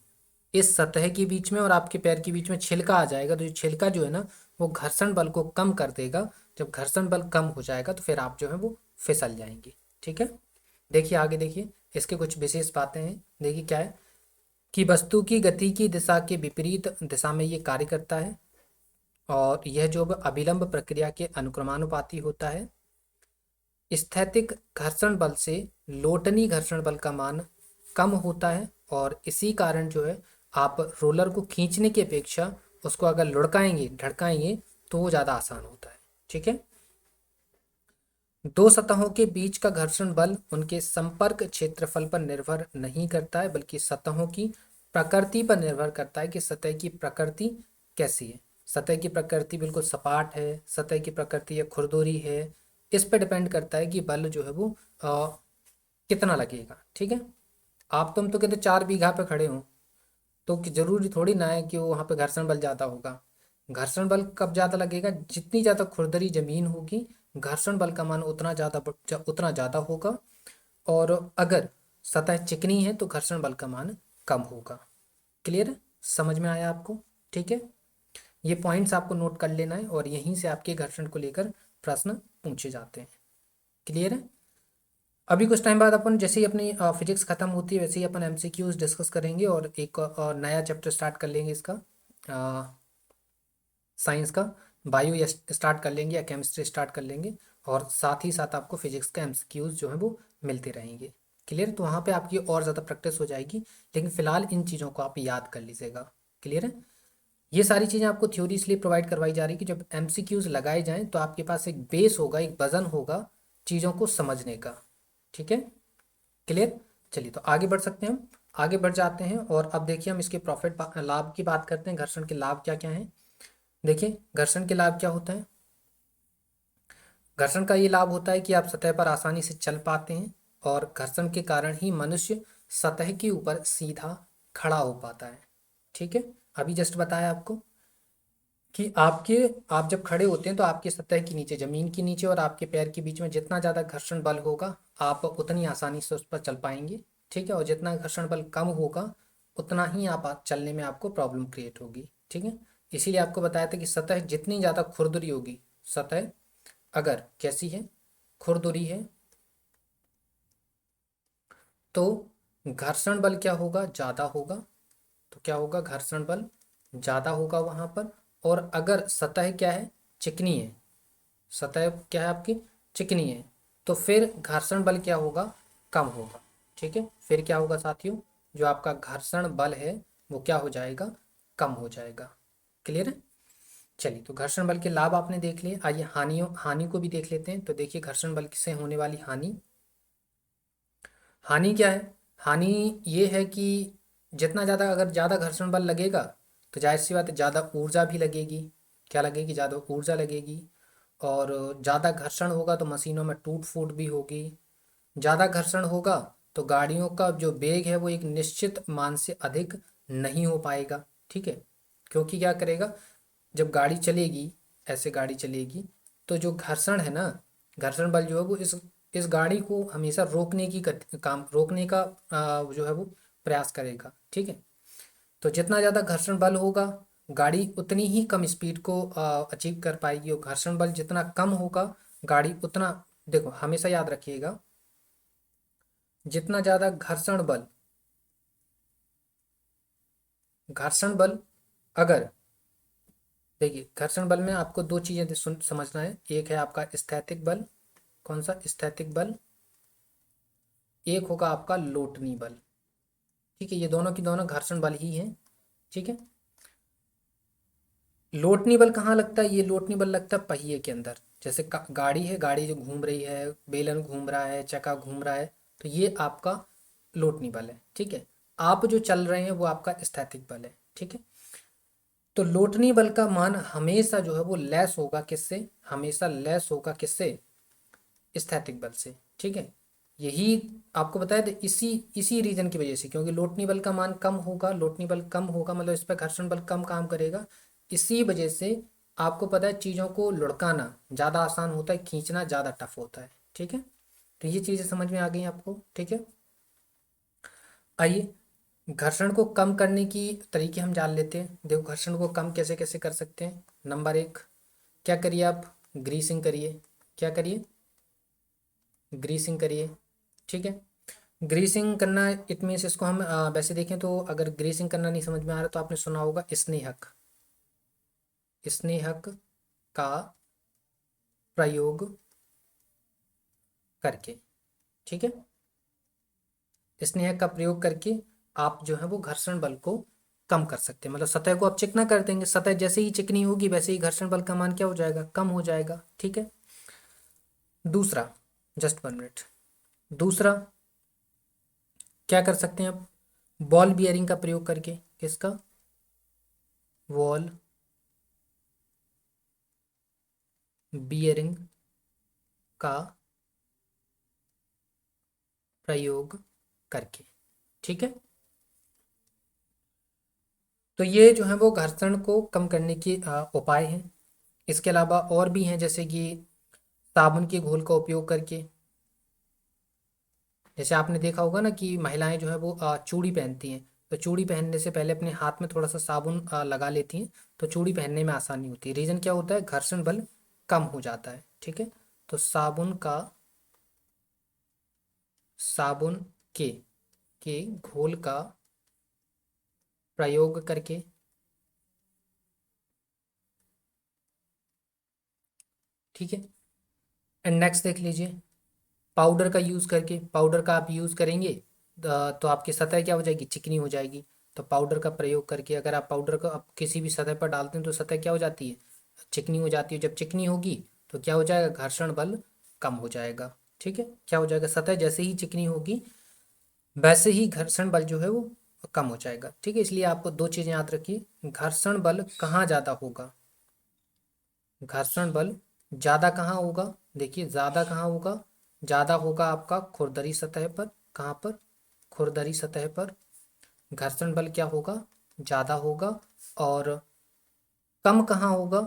इस सतह के बीच में और आपके पैर के बीच में छिलका आ जाएगा, तो जो छिलका जो है ना, वो घर्षण बल को कम कर देगा। जब घर्षण बल कम हो जाएगा तो फिर आप जो है वो फिसल जाएंगे। ठीक है। देखिए आगे, देखिए इसके कुछ विशेष बातें हैं। देखिए क्या है कि वस्तु की गति की दिशा के विपरीत दिशा में ये कार्य करता है, और यह जो अभिलंब प्रक्रिया के अनुक्रमानुपाती होता है। स्थैतिक घर्षण बल से लोटनी घर्षण बल का मान कम होता है, और इसी कारण जो है आप रोलर को खींचने की अपेक्षा उसको अगर लुढ़काएंगे ढड़काएंगे तो वो ज़्यादा आसान होता है। ठीक है। दो सतहों के बीच का घर्षण बल उनके संपर्क क्षेत्रफल पर निर्भर नहीं करता है, बल्कि सतहों की प्रकृति पर निर्भर करता है कि सतह की प्रकृति कैसी है। सतह की प्रकृति बिल्कुल सपाट है, सतह की प्रकृति या खुरदुरी है, इस पर डिपेंड करता है कि बल जो है वो कितना लगेगा। ठीक है। आप तुम तो कहते 4 बीघा पे खड़े हो, तो जरूरी थोड़ी ना है कि वो वहाँ पे घर्षण बल ज़्यादा होगा। घर्षण बल कब ज़्यादा लगेगा? जितनी ज़्यादा खुरदरी जमीन होगी, घर्षण बल का मान उतना ज़्यादा होगा। और अगर सतह चिकनी है तो घर्षण बल का मान कम होगा। क्लियर है? समझ में आया आपको? ठीक है। ये पॉइंट्स आपको नोट कर लेना है, और यहीं से आपके घर्षण को लेकर प्रश्न पूछे जाते हैं। क्लियर है? अभी कुछ टाइम बाद अपन जैसे ही अपनी फिजिक्स खत्म होती है वैसे ही अपन एमसीक्यूज डिस्कस करेंगे, और एक नया चैप्टर स्टार्ट कर लेंगे इसका, साइंस का। बायो या स्टार्ट कर लेंगे या केमिस्ट्री स्टार्ट कर लेंगे, और साथ ही साथ आपको फिजिक्स का एमसीक्यूज जो है वो मिलते रहेंगे। क्लियर? तो वहाँ पे आपकी और ज़्यादा प्रैक्टिस हो जाएगी, लेकिन फिलहाल इन चीज़ों को आप याद कर लीजिएगा। क्लियर है? ये सारी चीज़ें आपको थ्योरी इसलिए प्रोवाइड करवाई जा रही है कि जब एमसीक्यूज लगाए जाएं तो आपके पास एक बेस होगा, एक वजन होगा चीज़ों को समझने का। ठीक है। क्लियर? चलिए तो आगे बढ़ सकते हैं हम। आगे बढ़ जाते हैं, और अब देखिए हम इसके प्रॉफिट लाभ की बात करते हैं। घर्षण के लाभ क्या क्या हैं? देखिए घर्षण के लाभ क्या होता है। घर्षण का ये लाभ होता है कि आप सतह पर आसानी से चल पाते हैं, और घर्षण के कारण ही मनुष्य सतह के ऊपर सीधा खड़ा हो पाता है। ठीक है। अभी जस्ट बताया आपको कि आप जब खड़े होते हैं तो आपके सतह के नीचे, जमीन के नीचे और आपके पैर के बीच में जितना ज़्यादा घर्षण बल होगा, आप उतनी आसानी से उस पर चल पाएंगे। ठीक है। और जितना घर्षण बल कम होगा, उतना ही आप चलने में आपको प्रॉब्लम क्रिएट होगी। ठीक है। इसीलिए आपको बताया था कि सतह जितनी ज़्यादा खुरदरी होगी, सतह अगर कैसी है? खुरदुरी है, तो घर्षण बल क्या होगा? ज़्यादा होगा। तो क्या होगा? घर्षण बल ज़्यादा होगा वहाँ पर। और अगर सतह क्या है? चिकनी है, सतह क्या है आपकी? चिकनी है, तो फिर घर्षण बल क्या होगा? कम होगा। ठीक है। फिर क्या होगा साथियों? जो आपका घर्षण बल है वो क्या हो जाएगा? कम हो जाएगा। क्लियर है? चलिए तो घर्षण बल के लाभ आपने देख लिए। आइए हानि को भी देख लेते हैं। तो देखिए घर्षण बल से होने वाली हानि। हानि क्या है? हानि ये है कि जितना ज़्यादा, अगर ज़्यादा घर्षण बल लगेगा तो जाहिर सी बात है ज़्यादा ऊर्जा भी लगेगी। क्या लगेगी? ज़्यादा ऊर्जा लगेगी। और ज़्यादा घर्षण होगा तो मशीनों में टूट फूट भी होगी। ज़्यादा घर्षण होगा तो गाड़ियों का जो वेग है वो एक निश्चित मान से अधिक नहीं हो पाएगा। ठीक है। क्योंकि क्या करेगा, जब गाड़ी चलेगी, ऐसे गाड़ी चलेगी, तो जो घर्षण है ना, घर्षण बल जो है वो इस गाड़ी को हमेशा रोकने की काम रोकने का जो है वो प्रयास करेगा। ठीक है। तो जितना ज़्यादा घर्षण बल होगा, गाड़ी उतनी ही कम स्पीड को अचीव कर पाएगी, और घर्षण बल जितना कम होगा, गाड़ी उतना, देखो हमेशा याद रखिएगा, जितना ज़्यादा घर्षण बल अगर देखिए घर्षण बल में आपको दो चीजें समझना है। एक है आपका स्थैतिक बल। कौन सा? स्थैतिक बल। एक होगा आपका लोटनी बल। ठीक है, ये दोनों की दोनों घर्षण बल ही हैं। ठीक है। लोटनी बल कहाँ लगता है? ये लोटनी बल लगता है पहिए के अंदर। जैसे गाड़ी है, गाड़ी जो घूम रही है, बेलन घूम रहा है, चक्का घूम रहा है, तो ये आपका लोटनी बल है। ठीक है। आप जो चल रहे हैं वो आपका स्थैतिक बल है। ठीक है। तो लोटनी बल का मान हमेशा जो है वो लेस होगा किससे? हमेशा लेस होगा किससे? स्थैतिक बल से। ठीक है। यही आपको बताया था, इसी इसी रीजन की वजह से, क्योंकि लोटनी बल का मान कम होगा, लोटनी बल कम होगा मतलब इस पर घर्षण बल कम काम करेगा। इसी वजह से आपको पता है चीज़ों को लुढ़काना ज़्यादा आसान होता है, खींचना ज़्यादा टफ होता है। ठीक है। तो ये चीज़ें समझ में आ गई आपको। ठीक है। आइए घर्षण को कम करने की तरीके हम जान लेते हैं। देखो घर्षण को कम कैसे कैसे कर सकते हैं। नंबर एक, क्या करिए आप? ग्रीसिंग करिए। क्या करिए? ग्रीसिंग करिए। ठीक है। ग्रीसिंग करना इट मीन्स, इसको हम वैसे देखें तो अगर ग्रीसिंग करना नहीं समझ में आ रहा तो आपने सुना होगा स्नेहक। स्नेहक का प्रयोग करके। ठीक है। स्नेहक का प्रयोग करके आप जो है वो घर्षण बल को कम कर सकते हैं। मतलब सतह को आप चिकना कर देंगे, सतह जैसे ही चिकनी होगी वैसे ही घर्षण बल का मान क्या हो जाएगा? कम हो जाएगा। ठीक है। दूसरा, जस्ट 1 मिनट। दूसरा क्या कर सकते हैं आप? बॉल बियरिंग का प्रयोग करके। किसका? वॉल बियरिंग का प्रयोग करके। ठीक है। तो ये जो है वो घर्षण को कम करने के उपाय हैं। इसके अलावा और भी हैं, जैसे कि साबुन के घोल का उपयोग करके। जैसे आपने देखा होगा ना कि महिलाएं जो है वो चूड़ी पहनती हैं, तो चूड़ी पहनने से पहले अपने हाथ में थोड़ा सा साबुन लगा लेती हैं, तो चूड़ी पहनने में आसानी होती है। रीज़न क्या होता है? घर्षण बल कम हो जाता है। ठीक है। तो साबुन के के घोल का प्रयोग करके। ठीक है। एंड नेक्स्ट देख लीजिए, पाउडर का यूज़ करके। पाउडर का आप यूज़ करेंगे तो आपकी सतह क्या हो जाएगी? चिकनी हो जाएगी। तो पाउडर का प्रयोग करके, अगर आप पाउडर को आप किसी भी सतह पर डालते हैं तो सतह क्या हो जाती है? चिकनी हो जाती है। जब चिकनी होगी तो क्या हो जाएगा? घर्षण बल कम हो जाएगा। ठीक है। क्या हो जाएगा? सतह जैसे ही चिकनी होगी वैसे ही घर्षण बल जो है वो कम हो जाएगा। ठीक है। इसलिए आपको दो चीज़ें याद रखिए, घर्षण बल कहाँ ज़्यादा होगा? घर्षण बल ज़्यादा कहाँ होगा? देखिए ज़्यादा कहाँ होगा? ज़्यादा होगा आपका खुरदरी सतह पर। कहाँ पर? खुरदरी सतह पर घर्षण बल क्या होगा? ज़्यादा होगा। और कम कहाँ होगा?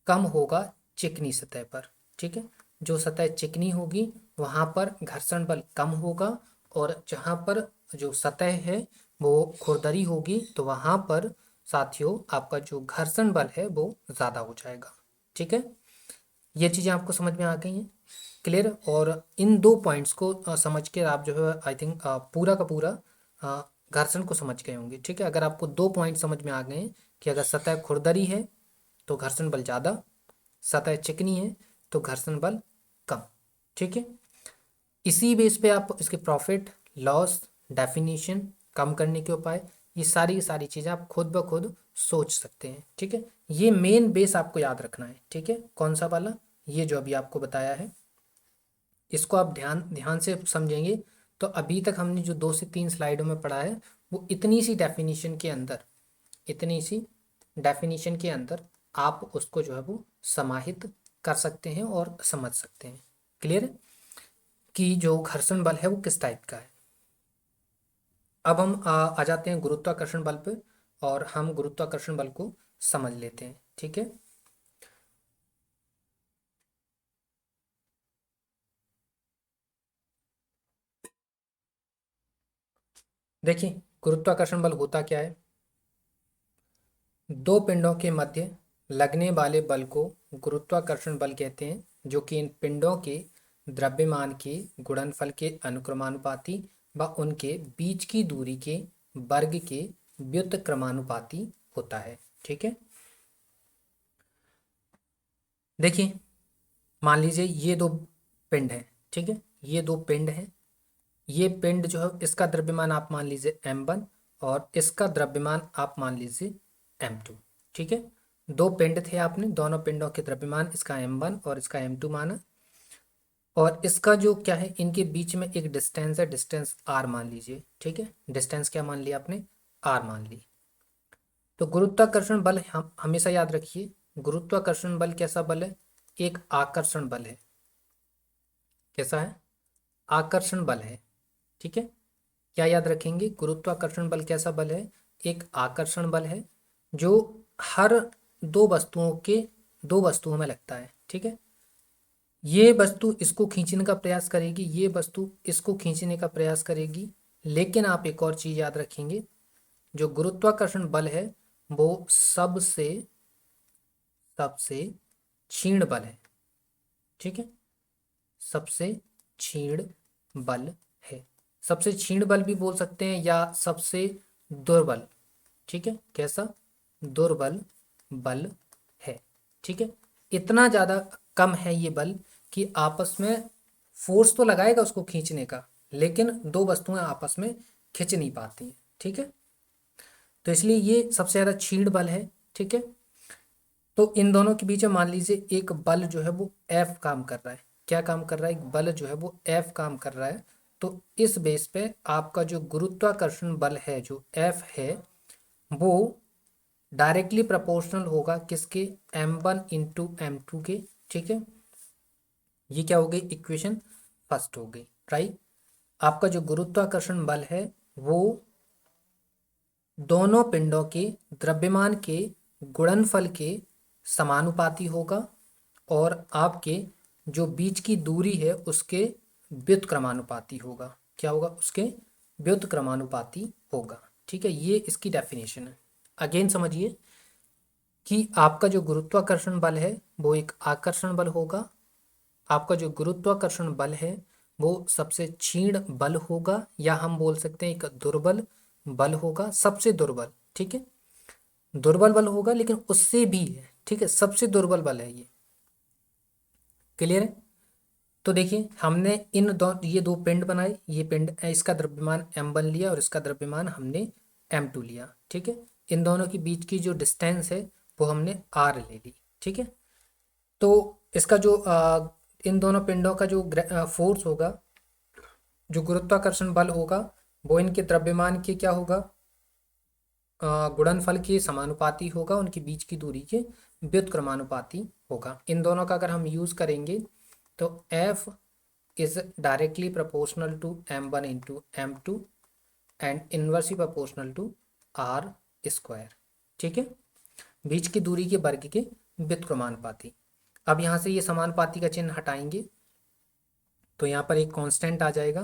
कम होगा चिकनी सतह पर। ठीक है। जो सतह चिकनी होगी वहाँ पर घर्षण बल कम होगा, और जहाँ पर जो सतह है वो खुरदरी होगी तो वहाँ पर साथियों आपका जो घर्षण बल है वो ज़्यादा हो जाएगा। ठीक है। ये चीज़ें आपको समझ में आ गई हैं, क्लियर? और इन दो पॉइंट्स को समझ के आप जो है आई थिंक पूरा का पूरा अ, घर्षण को समझ गए होंगे। ठीक है। अगर आपको दो पॉइंट समझ में आ गए हैं कि अगर सतह खुरदरी है तो घर्षण बल ज़्यादा, सतह चिकनी है तो घर्षण बल कम। ठीक है। इसी बेस पे आप इसके प्रॉफिट लॉस डेफिनेशन, कम करने के उपाय, ये सारी की सारी चीज़ें आप खुद ब खुद सोच सकते हैं। ठीक है। ये मेन बेस आपको याद रखना है। ठीक है। कौन सा वाला? ये जो अभी आपको बताया है, इसको आप ध्यान ध्यान से समझेंगे तो अभी तक हमने जो 2 से 3 स्लाइडों में पढ़ा है वो इतनी सी डेफिनेशन के अंदर आप उसको जो है वो समाहित कर सकते हैं और समझ सकते हैं। क्लियर है कि जो घर्षण बल है वो किस टाइप का है। अब हम आ जाते हैं गुरुत्वाकर्षण बल पे, और हम गुरुत्वाकर्षण बल को समझ लेते हैं। ठीक है। देखिए गुरुत्वाकर्षण बल होता क्या है? दो पिंडों के मध्य लगने वाले बल को गुरुत्वाकर्षण बल कहते हैं, जो कि इन पिंडों के द्रव्यमान के गुणनफल के अनुक्रमानुपाती व उनके बीच की दूरी के वर्ग के व्युत्क्रमानुपाती होता है। ठीक है। देखिए, मान लीजिए ये दो पिंड है, ठीक है, ये दो पिंड है। ये पिंड जो है इसका द्रव्यमान आप मान लीजिए m1 और इसका द्रव्यमान आप मान लीजिए m2। ठीक है, दो पिंड थे, आपने दोनों पिंडों के द्रव्यमान इसका m1 और इसका m2 माना, और इसका जो क्या है, इनके बीच में एक डिस्टेंस है, डिस्टेंस r मान लीजिए। ठीक है, डिस्टेंस क्या मान लिया आपने, r मान ली। तो गुरुत्वाकर्षण बल हम हमेशा याद रखिए, गुरुत्वाकर्षण बल कैसा बल है, एक आकर्षण बल है। कैसा है, आकर्षण बल है। ठीक है, क्या याद रखेंगे, गुरुत्वाकर्षण बल कैसा बल है, एक आकर्षण बल है, जो हर दो वस्तुओं में लगता है। ठीक है, ये वस्तु इसको खींचने का प्रयास करेगी, ये वस्तु इसको खींचने का प्रयास करेगी, लेकिन आप एक और चीज याद रखेंगे, जो गुरुत्वाकर्षण बल है वो सबसे सबसे क्षीण बल है। ठीक है, सबसे क्षीण बल है, सबसे क्षीण बल भी बोल सकते हैं या सबसे दुर्बल। ठीक है, कैसा, दुर्बल बल है। ठीक है, इतना ज़्यादा कम है ये बल कि आपस में फोर्स तो लगाएगा उसको खींचने का, लेकिन दो वस्तुएं आपस में खिंच नहीं पाती हैं। ठीक है, तो इसलिए ये सबसे ज़्यादा क्षीण बल है। ठीक है, तो इन दोनों के बीच में मान लीजिए एक बल जो है वो F काम कर रहा है। क्या काम कर रहा है, एक बल जो है वो F काम कर रहा है। तो इस बेस पे आपका जो गुरुत्वाकर्षण बल है जो F है, वो डायरेक्टली प्रोपोर्शनल होगा किसके, m1 इंटू m2 के। ठीक है, ये क्या हो गई, इक्वेशन फर्स्ट हो गई, राइट। आपका जो गुरुत्वाकर्षण बल है वो दोनों पिंडों के द्रव्यमान के गुणनफल के समानुपाती होगा, और आपके जो बीच की दूरी है उसके व्युत्क्रमानुपाती होगा। क्या होगा, उसके व्युत्क्रमानुपाती होगा। ठीक है, ये इसकी डेफिनेशन है। अगेन समझिए कि आपका जो गुरुत्वाकर्षण बल है वो एक आकर्षण बल होगा, आपका जो गुरुत्वाकर्षण बल है वो सबसे क्षीण बल होगा, या हम बोल सकते हैं एक दुर्बल बल होगा, सबसे दुर्बल। ठीक है, दुर्बल बल होगा लेकिन उससे भी है। ठीक है, सबसे दुर्बल बल है ये, क्लियर है। तो देखिए, हमने ये दो पिंड बनाए, ये पिंड इसका द्रव्यमान m1 लिया और इसका द्रव्यमान हमने m2 लिया। ठीक है, इन दोनों के बीच की जो डिस्टेंस है वो हमने r ले ली। ठीक है, तो इसका जो इन दोनों पिंडों का जो फोर्स होगा, जो गुरुत्वाकर्षण बल होगा, वो इनके द्रव्यमान के क्या होगा, गुणनफल के समानुपाती होगा, उनके बीच की दूरी के व्युत्क्रमानुपाती होगा। इन दोनों का अगर हम यूज करेंगे तो F is directly proportional to m1 into m2 and inversely proportional to r square. ठीक है, बीच की दूरी के वर्ग के व्युत्क्रमानुपाती। अब यहाँ से ये समानुपाती का चिन्ह हटाएंगे तो यहाँ पर एक कांस्टेंट आ जाएगा।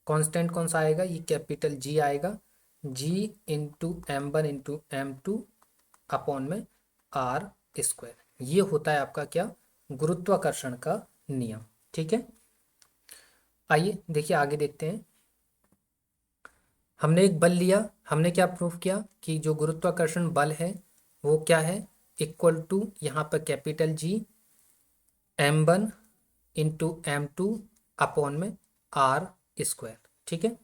कांस्टेंट कौन सा आएगा, ये कैपिटल G आएगा, G into m1 into m2 upon में r स्क्वायर। ये होता है आपका क्या, गुरुत्वाकर्षण का नियम। ठीक है, आइए देखिए आगे देखते हैं। हमने एक बल लिया, हमने क्या प्रूफ किया कि जो गुरुत्वाकर्षण बल है वो क्या है, इक्वल टू यहाँ पर capital G m1 into m2 upon में r स्क्वायर। ठीक है,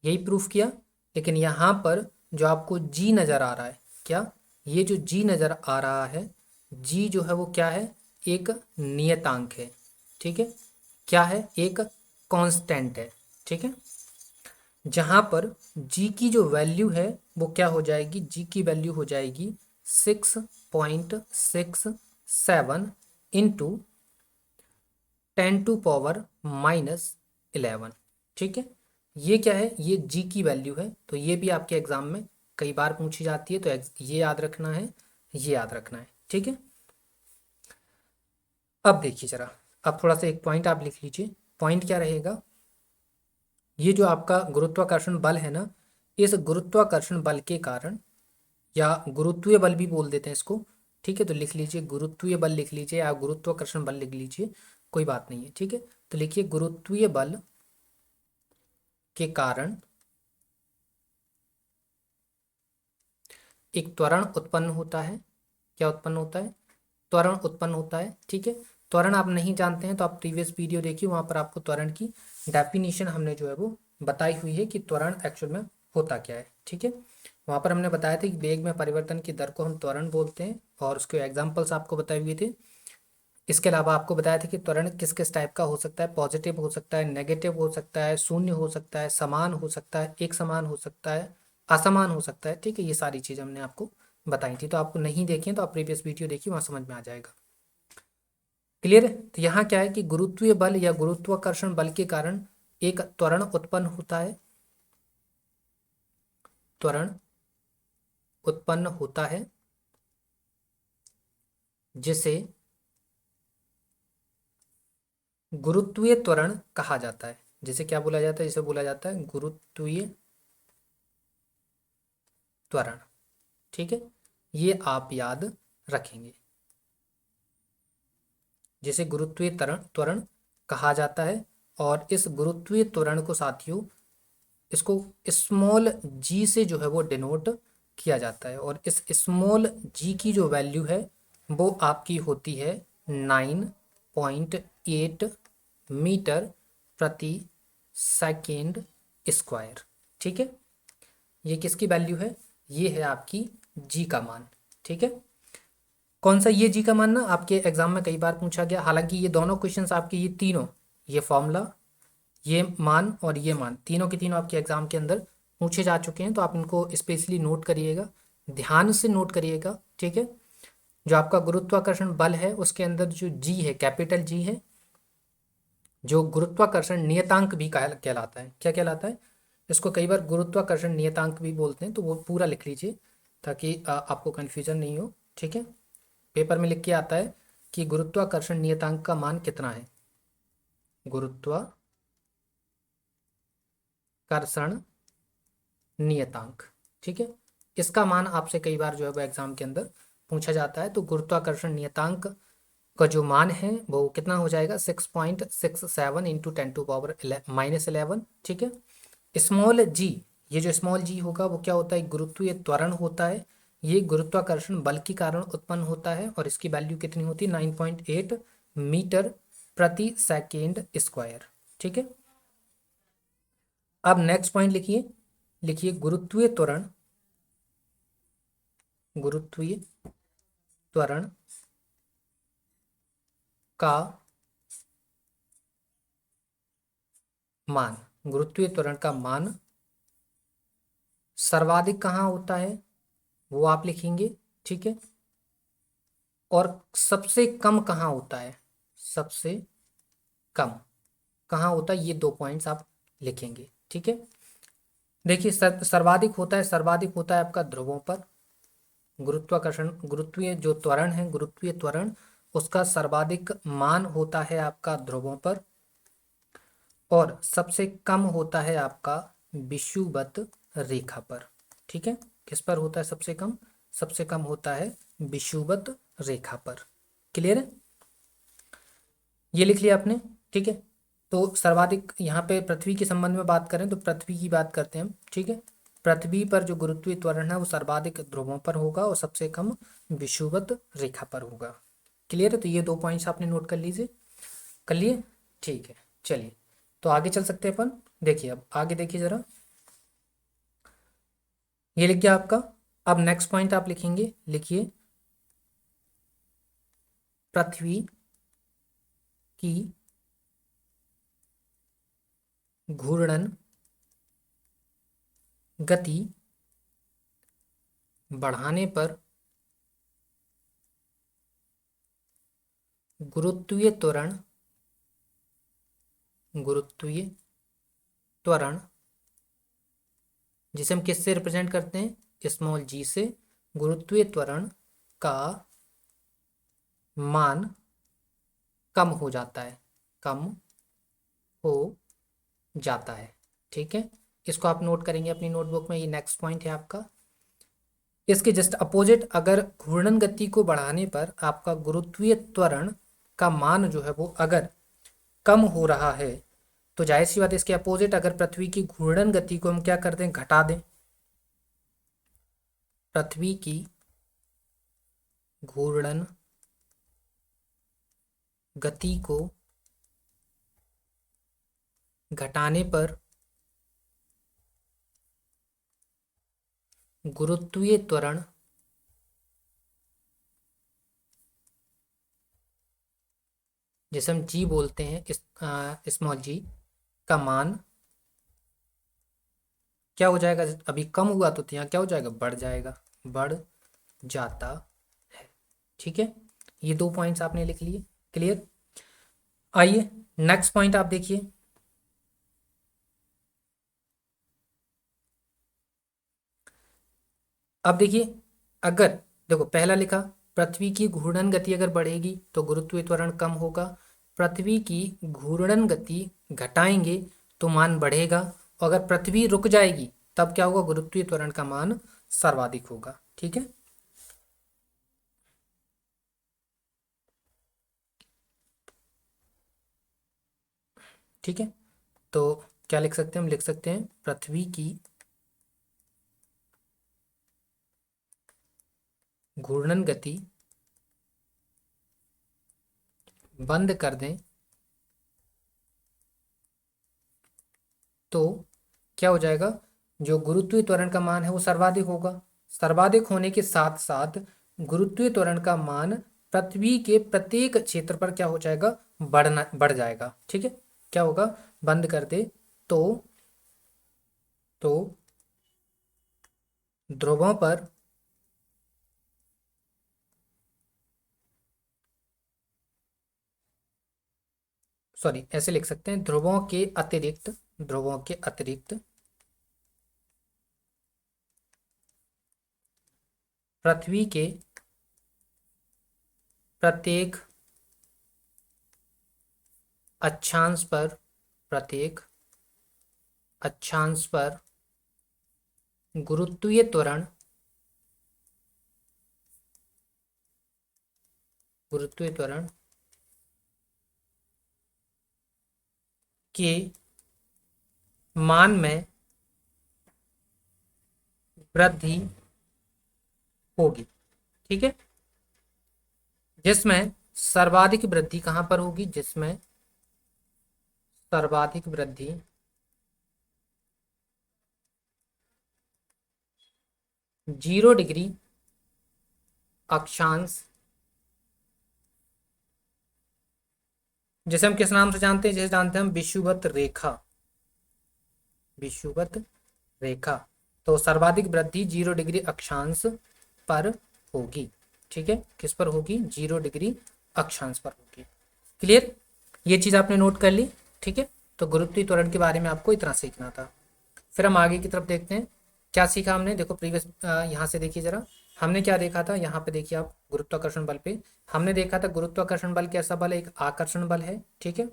यही प्रूफ किया, लेकिन यहाँ पर जो आपको G नज़र आ रहा है, क्या, ये जो G नज़र आ रहा है, G जो है वो क्या है, एक नियतांक है। ठीक है, क्या है, एक कांस्टेंट है। ठीक है, जहाँ पर G की जो वैल्यू है वो क्या हो जाएगी, G की वैल्यू हो जाएगी 6.67 इंटू 10⁻⁻11। ठीक है, ये क्या है, ये G की वैल्यू है। तो ये भी आपके एग्जाम में कई बार पूछी जाती है, तो ये याद रखना है, ये याद रखना है। ठीक है, अब देखिए जरा, अब थोड़ा सा एक पॉइंट आप लिख लीजिए। पॉइंट क्या रहेगा, ये जो आपका गुरुत्वाकर्षण बल है ना, इस गुरुत्वाकर्षण बल के कारण, या गुरुत्वीय बल भी बोल देते हैं इसको। ठीक है, तो लिख लीजिए गुरुत्वीय बल लिख लीजिए, या गुरुत्वाकर्षण बल लिख लीजिए, कोई बात नहीं है। ठीक है, तो लिखिए गुरुत्वीय बल के कारण एक त्वरण उत्पन्न होता है। क्या उत्पन्न होता है, त्वरण उत्पन्न होता है। ठीक है, त्वरण आप नहीं जानते हैं तो आप प्रीवियस वीडियो देखिए, वहां पर आपको त्वरण की डेफिनेशन हमने जो है वो बताई हुई है कि त्वरण एक्चुअल में होता क्या है। ठीक है, वहां पर हमने बताया था कि वेग में परिवर्तन की दर को हम त्वरण बोलते हैं और उसके एग्जाम्पल्स आपको बताए हुए थे। इसके अलावा आपको बताया था कि त्वरण किस किस टाइप का हो सकता है, पॉजिटिव हो सकता है, नेगेटिव हो सकता है, शून्य हो सकता है, समान हो सकता है, एक समान हो सकता है, असमान हो सकता है। ठीक है, ये सारी चीज़ हमने आपको बताई थी, तो आपको नहीं देखें तो आप प्रीवियस वीडियो देखिए, वहाँ समझ में आ जाएगा। क्लियर है? तो यहाँ क्या है कि गुरुत्वीय बल या गुरुत्वाकर्षण बल के कारण एक त्वरण उत्पन्न होता है, त्वरण उत्पन्न होता है जिसे गुरुत्वीय त्वरण कहा जाता है। जिसे क्या बोला जाता है? जिसे बोला जाता है गुरुत्वीय त्वरण। ठीक है, ये आप याद रखेंगे, जिसे गुरुत्वीय त्वरण त्वरण कहा जाता है। और इस गुरुत्वीय त्वरण को साथियों, इसको स्मॉल जी से जो है वो डिनोट किया जाता है, और इस स्मॉल जी की जो वैल्यू है वो आपकी होती है 9.8 मीटर प्रति सेकेंड स्क्वायर। ठीक है, ये किसकी वैल्यू है? ये है आपकी जी का मान। ठीक है, कौन सा ये जी का मान? ना आपके एग्जाम में कई बार पूछा गया, हालांकि ये दोनों क्वेश्चंस आपके, ये तीनों, ये फॉर्मूला, ये मान और ये मान, तीनों के तीनों आपके एग्जाम के अंदर पूछे जा चुके हैं, तो आप इनको स्पेशली नोट करिएगा, ध्यान से नोट करिएगा। ठीक है, जो आपका गुरुत्वाकर्षण बल है उसके अंदर जो जी है, कैपिटल जी है, जो गुरुत्वाकर्षण नियतांक भी कहलाता है। क्या कहलाता है? इसको कई बार गुरुत्वाकर्षण नियतांक भी बोलते हैं, तो वो पूरा लिख लीजिए ताकि आपको कन्फ्यूजन नहीं हो। ठीक है, पेपर में लिख के आता है कि गुरुत्वाकर्षण नियतांक का मान कितना है। गुरुत्वाकर्षण नियतांक। ठीक है, इसका मान आपसे कई बार जो है वो एग्जाम के अंदर पूछा जाता है। तो गुरुत्वाकर्षण नियतांक का जो मान है वो कितना हो जाएगा? 6.67 इंटू 10⁻⁻11। ठीक है, स्मॉल जी, ये जो स्मॉल जी होगा वो क्या होता है? गुरुत्वीय त्वरण होता है। ये गुरुत्वाकर्षण बल के कारण उत्पन्न होता है और इसकी वैल्यू कितनी होती है? 9.8 मीटर प्रति सेकेंड स्क्वायर। ठीक है, अब नेक्स्ट पॉइंट लिखिए, लिखिए गुरुत्वीय त्वरण, गुरुत्वीय त्वरण का मान, गुरुत्वीय त्वरण का मान सर्वाधिक कहाँ होता है वो आप लिखेंगे। ठीक है, और सबसे कम कहाँ होता है? सबसे कम कहाँ होता है? ये दो पॉइंट्स आप लिखेंगे। ठीक है, देखिए सर्वाधिक होता है, सर्वाधिक होता है आपका ध्रुवों पर। गुरुत्वाकर्षण, गुरुत्वीय जो त्वरण है, गुरुत्वीय त्वरण, उसका सर्वाधिक मान होता है आपका ध्रुवों पर, और सबसे कम होता है आपका विषुवत रेखा पर। ठीक है, किस पर होता है सबसे कम? सबसे कम होता है विषुवत रेखा पर। क्लियर है? ये लिख लिया आपने। ठीक है, तो सर्वाधिक यहाँ पे पृथ्वी के संबंध में बात करें तो पृथ्वी की बात करते हैं हम। ठीक है, पृथ्वी पर जो गुरुत्वीय त्वरण है वो सर्वाधिक ध्रुवों पर होगा और सबसे कम विषुवत रेखा पर होगा। क्लियर है? तो ये दो पॉइंट्स आपने नोट कर लीजिए, कर लिए? ठीक है, चलिए तो आगे चल सकते हैं अपन। देखिए अब आगे देखिए जरा, ये लिख गया आपका। अब नेक्स्ट पॉइंट आप लिखेंगे, लिखिए पृथ्वी की घूर्णन गति बढ़ाने पर गुरुत्वीय त्वरण, गुरुत्वीय त्वरण जिसे हम किससे रिप्रेजेंट करते हैं? स्मॉल जी से। गुरुत्वीय त्वरण का मान कम हो जाता है, कम हो जाता है। ठीक है, इसको आप नोट करेंगे अपनी नोटबुक में, ये नेक्स्ट पॉइंट है आपका। इसके जस्ट अपोजिट, अगर घूर्णन गति को बढ़ाने पर आपका गुरुत्वीय त्वरण का मान जो है वो अगर कम हो रहा है, तो जाहिर सी बात है इसके अपोजिट, अगर पृथ्वी की घूर्णन गति को हम क्या कर दें? घटा दें। पृथ्वी की घूर्णन गति को घटाने पर गुरुत्वीय त्वरण जिसे हम जी बोलते हैं, स्मॉल जी का मान क्या हो जाएगा? अभी कम हुआ तो यहाँ क्या हो जाएगा? बढ़ जाएगा, बढ़ जाता है। ठीक है, ये 2 पॉइंट्स आपने लिख लिए। क्लियर? आइए नेक्स्ट पॉइंट आप देखिए। अब देखिए, अगर देखो पहला लिखा, पृथ्वी की घूर्णन गति अगर बढ़ेगी तो गुरुत्वीय त्वरण कम होगा। पृथ्वी की घूर्णन गति घटाएंगे तो मान बढ़ेगा। और अगर पृथ्वी रुक जाएगी तब क्या होगा? गुरुत्वीय त्वरण का मान सर्वाधिक होगा। ठीक है, ठीक है। तो क्या लिख सकते हैं? हम लिख सकते हैं पृथ्वी की घूर्णन गति बंद कर दें तो क्या हो जाएगा? जो गुरुत्वीय त्वरण का मान है वो सर्वाधिक होगा। सर्वाधिक होने के साथ साथ गुरुत्वीय त्वरण का मान पृथ्वी के प्रत्येक क्षेत्र पर क्या हो जाएगा? बढ़ जाएगा। ठीक है, क्या होगा? बंद कर दे तो ध्रुवों पर सॉरी ऐसे लिख सकते हैं, ध्रुवों के अतिरिक्त पृथ्वी के प्रत्येक अक्षांश पर प्रत्येक अक्षांश पर गुरुत्वीय त्वरण के मान में वृद्धि होगी। ठीक है, जिसमें सर्वाधिक वृद्धि कहां पर होगी? जिसमें सर्वाधिक वृद्धि 0 डिग्री अक्षांश, जिसे हम किस नाम से जानते हैं? जैसे जानते हैं हम विषुवत रेखा, विषुवत रेखा। तो सर्वाधिक वृद्धि 0 डिग्री अक्षांश पर होगी। ठीक है, किस पर होगी? 0 डिग्री अक्षांश पर होगी। क्लियर? ये चीज आपने नोट कर ली। ठीक है, तो गुरुत्वीय त्वरण के बारे में आपको इतना सीखना था। फिर हम आगे की तरफ देखते हैं क्या सीखा हमने। देखो प्रीवियस यहाँ से देखिए जरा, हमने क्या देखा था? यहाँ पे देखिए आप, गुरुत्वाकर्षण बल पे हमने देखा था गुरुत्वाकर्षण बल कैसा बल है? एक आकर्षण बल है। ठीक है,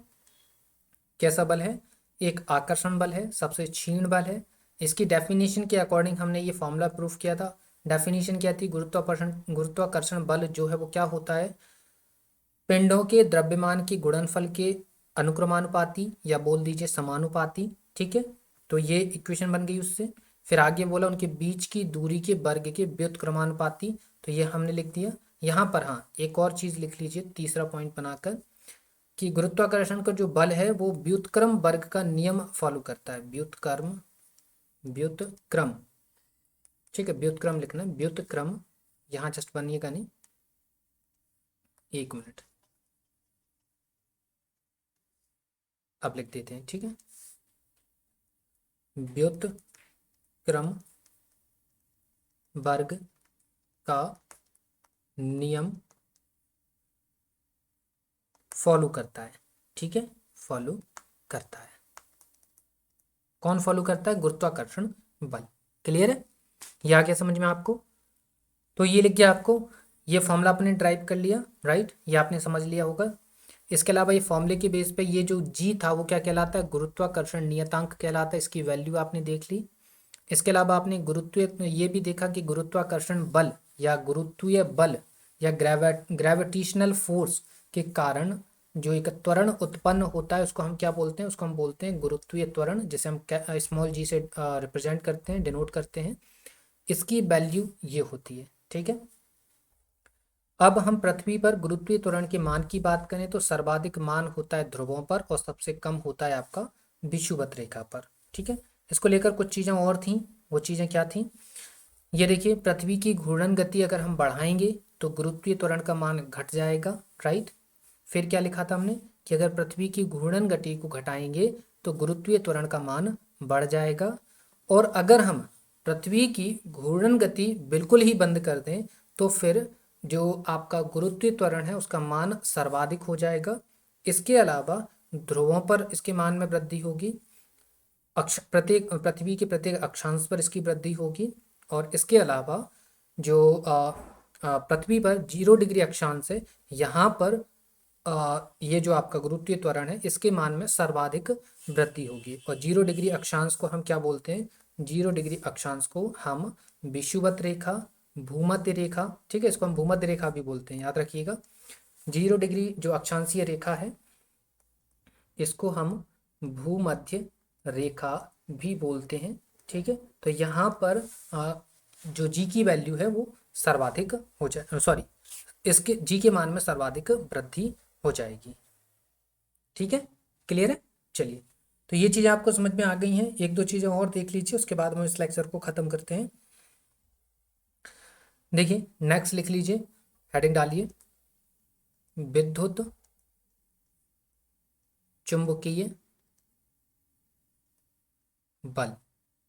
कैसा बल है? एक आकर्षण बल है, सबसे क्षीण बल है। इसकी डेफिनेशन के अकॉर्डिंग हमने ये फॉर्मूला प्रूफ किया था। डेफिनेशन क्या थी? गुरुत्वाकर्षण बल जो है वो क्या होता है? पिंडों के द्रव्यमान के गुणनफल के अनुक्रमानुपाती या बोल दीजिए समानुपाती। ठीक है, तो ये इक्वेशन बन गई उससे। फिर आगे बोला उनके बीच की दूरी के वर्ग के व्युत्क्रमानुपाती, तो ये हमने लिख दिया। यहाँ पर हाँ एक और चीज लिख लीजिए तीसरा पॉइंट बनाकर, कि गुरुत्वाकर्षण का जो बल है वो व्युत्क्रम वर्ग का नियम फॉलो करता है। व्युत्क्रम, ठीक है, व्युत्क्रम लिखना है, व्युत्क्रम। यहाँ जस्ट बनिएगा नहीं, 1 मिनट, अब लिख देते हैं। ठीक है, व्युत्क्रम वर्ग का नियम फॉलो करता है। ठीक है, फॉलो करता है। कौन फॉलो करता है? गुरुत्वाकर्षण बल। क्लियर है? ये आ गया समझ में आपको? तो ये लिख गया आपको, ये फॉर्मूला आपने ड्राइव कर लिया, राइट? ये आपने समझ लिया होगा। इसके अलावा ये फॉर्मूले के बेस पे ये जो जी था वो क्या कहलाता है? गुरुत्वाकर्षण नियतांक कहलाता है। इसकी वैल्यू आपने देख ली। इसके अलावा आपने गुरुत्वीय ये भी देखा कि गुरुत्वाकर्षण बल या गुरुत्वीय बल या ग्रेविटेशनल फोर्स के कारण जो एक त्वरण उत्पन्न होता है उसको हम क्या बोलते हैं? उसको हम बोलते हैं गुरुत्वीय त्वरण, जिसे हम स्मॉल जी से रिप्रेजेंट करते हैं, डिनोट करते हैं। इसकी वैल्यू ये होती है। ठीक है, अब हम पृथ्वी पर गुरुत्वीय त्वरण के मान की बात करें तो सर्वाधिक मान होता है ध्रुवों पर और सबसे कम होता है आपका विषुवत रेखा पर। ठीक है, इसको लेकर कुछ चीज़ें और थीं। वो चीज़ें क्या थीं, ये देखिए, पृथ्वी की घूर्णन गति अगर हम बढ़ाएंगे तो गुरुत्वीय त्वरण का मान घट जाएगा, राइट। फिर क्या लिखा था हमने कि अगर पृथ्वी की घूर्णन गति को घटाएंगे तो गुरुत्वीय त्वरण का मान बढ़ जाएगा। और अगर हम पृथ्वी की घूर्णन गति बिल्कुल ही बंद कर दें तो फिर जो आपका गुरुत्वीय त्वरण है उसका मान सर्वाधिक हो जाएगा। इसके अलावा ध्रुवों पर इसके मान में वृद्धि होगी, प्रत्येक पृथ्वी के प्रत्येक अक्षांश पर इसकी वृद्धि होगी। और इसके अलावा जो पृथ्वी पर 0 डिग्री अक्षांश है, यहाँ पर ये जो आपका गुरुत्वीय त्वरण है इसके मान में सर्वाधिक वृद्धि होगी। और 0 डिग्री अक्षांश को हम क्या बोलते हैं, 0 डिग्री अक्षांश को हम विषुवत रेखा, भूमध्य रेखा, ठीक है, इसको हम भूमध्य रेखा भी बोलते हैं, याद रखिएगा। 0 डिग्री जो अक्षांशीय रेखा है इसको हम भूमध्य रेखा भी बोलते हैं। ठीक है, तो यहाँ पर जो जी की वैल्यू है वो सर्वाधिक हो जाए, सॉरी, इसके जी के मान में सर्वाधिक वृद्धि हो जाएगी। ठीक है, क्लियर है। चलिए, तो ये चीज़ें आपको समझ में आ गई हैं। एक दो चीज़ें और देख लीजिए, उसके बाद हम इस लेक्चर को ख़त्म करते हैं। देखिए, नेक्स्ट लिख लीजिए, हेडिंग डालिए, विद्युत चुंबकीय बल।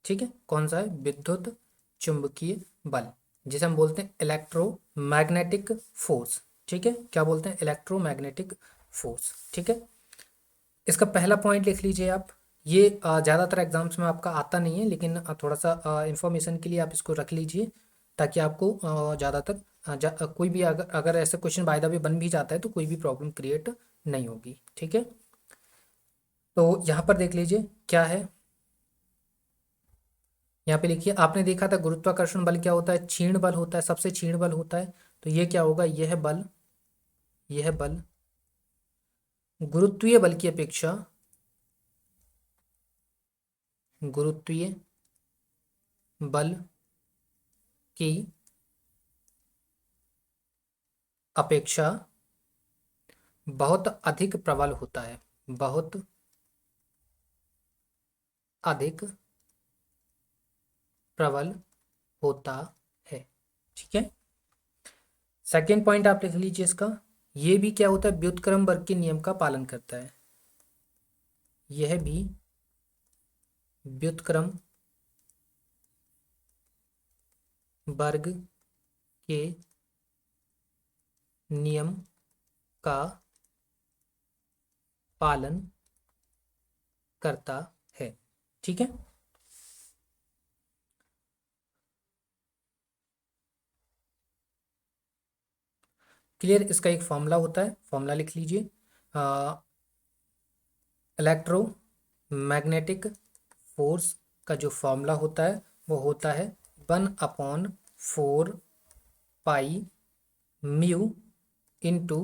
ठीक है, कौन सा है, विद्युत चुंबकीय बल, जिसे हम बोलते हैं इलेक्ट्रोमैग्नेटिक फोर्स। ठीक है, क्या बोलते हैं, इलेक्ट्रोमैग्नेटिक फोर्स। ठीक है, इसका पहला पॉइंट लिख लीजिए आप। ये ज़्यादातर एग्जाम्स में आपका आता नहीं है, लेकिन थोड़ा सा इंफॉर्मेशन के लिए आप इसको रख लीजिए, ताकि आपको ज़्यादातर कोई भी अगर ऐसे क्वेश्चन बाय द वे बन भी जाता है तो कोई भी प्रॉब्लम क्रिएट नहीं होगी। ठीक है, तो यहाँ पर देख लीजिए क्या है, यहाँ पे लिखिए, आपने देखा था गुरुत्वाकर्षण बल क्या होता है, क्षीण बल होता है, सबसे क्षीण बल होता है। तो ये क्या होगा, यह बल गुरुत्वीय बल की अपेक्षा, गुरुत्वीय बल की अपेक्षा बहुत अधिक प्रबल होता है, बहुत अधिक प्रबल होता है। ठीक है, सेकेंड पॉइंट आप लिख लीजिए इसका, ये भी क्या होता है, व्युत्क्रम वर्ग के नियम का पालन करता है। यह भी व्युत्क्रम वर्ग के नियम का पालन करता है। ठीक है, क्लियर। इसका एक फॉर्मूला होता है, फॉर्मूला लिख लीजिए, इलेक्ट्रोमैग्नेटिक फोर्स का जो फॉर्मूला होता है वो होता है 1/4 पाई mu into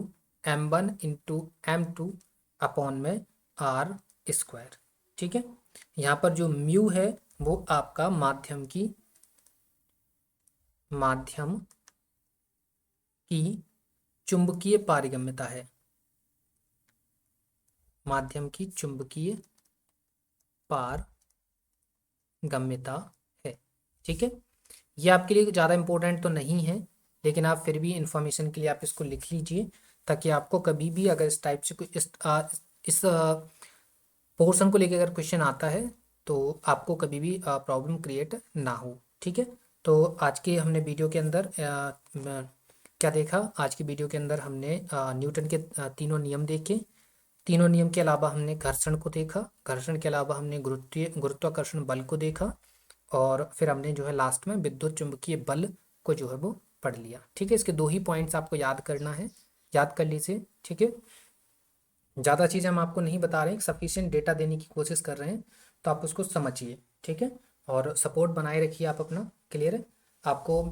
m1 into m2 upon में आर स्क्वायर। ठीक है, यहाँ पर जो म्यू है वो आपका माध्यम की चुंबकीय पारगम्यता है, माध्यम की चुंबकीय पारगम्यता है। ठीक है, ये आपके लिए ज़्यादा इम्पोर्टेंट तो नहीं है, लेकिन आप फिर भी इंफॉर्मेशन के लिए आप इसको लिख लीजिए, ताकि आपको कभी भी अगर इस टाइप से कोई इस पोर्शन को लेकर अगर क्वेश्चन आता है तो आपको कभी भी प्रॉब्लम क्रिएट ना हो। ठीक है, तो आज के हमने वीडियो के अंदर क्या देखा, आज की वीडियो के अंदर हमने न्यूटन के तीनों नियम देखे। तीनों नियम के अलावा हमने घर्षण को देखा, घर्षण के अलावा हमने गुरुत्वाकर्षण बल को देखा, और फिर हमने जो है लास्ट में विद्युत चुंबकीय बल को जो है वो पढ़ लिया। ठीक है, इसके दो ही पॉइंट्स आपको याद करना है, याद कर लीजिए। ठीक है, ज़्यादा चीज़ें हम आपको नहीं बता रहे हैं, सफिशिएंट डेटा देने की कोशिश कर रहे हैं, तो आप उसको समझिए। ठीक है, और सपोर्ट बनाए रखिए आप अपना, क्लियर है। आपको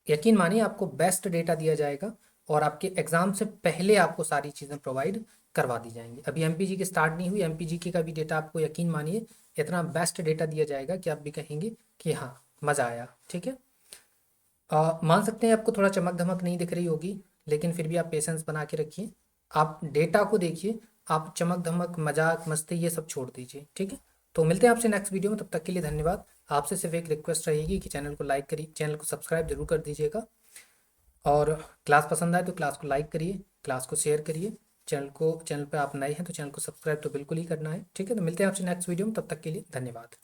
यकीन मानिए आपको बेस्ट डेटा दिया जाएगा, और आपके एग्ज़ाम से पहले आपको सारी चीज़ें प्रोवाइड करवा दी जाएंगी। अभी एमपीजी की स्टार्ट नहीं हुई, एमपीजी की का भी डेटा आपको यकीन मानिए इतना बेस्ट डेटा दिया जाएगा कि आप भी कहेंगे कि हाँ मज़ा आया। ठीक है, मान सकते हैं आपको थोड़ा चमक धमक नहीं दिख रही होगी, लेकिन फिर भी आप पेशेंस बना के रखिए, आप डेटा को देखिए, आप चमक धमक मजाक मस्ती ये सब छोड़ दीजिए, ठीक है। तो मिलते हैं आपसे नेक्स्ट वीडियो में, तब तक के लिए धन्यवाद। आपसे सिर्फ एक रिक्वेस्ट रहेगी कि चैनल को लाइक करिए, चैनल को सब्सक्राइब जरूर कर दीजिएगा, और क्लास पसंद आए तो क्लास को लाइक करिए, क्लास को शेयर करिए, चैनल पे आप नए हैं तो चैनल को सब्सक्राइब तो बिल्कुल ही करना है, ठीक है। तो मिलते हैं आपसे नेक्स्ट वीडियो में, तब तक के लिए धन्यवाद।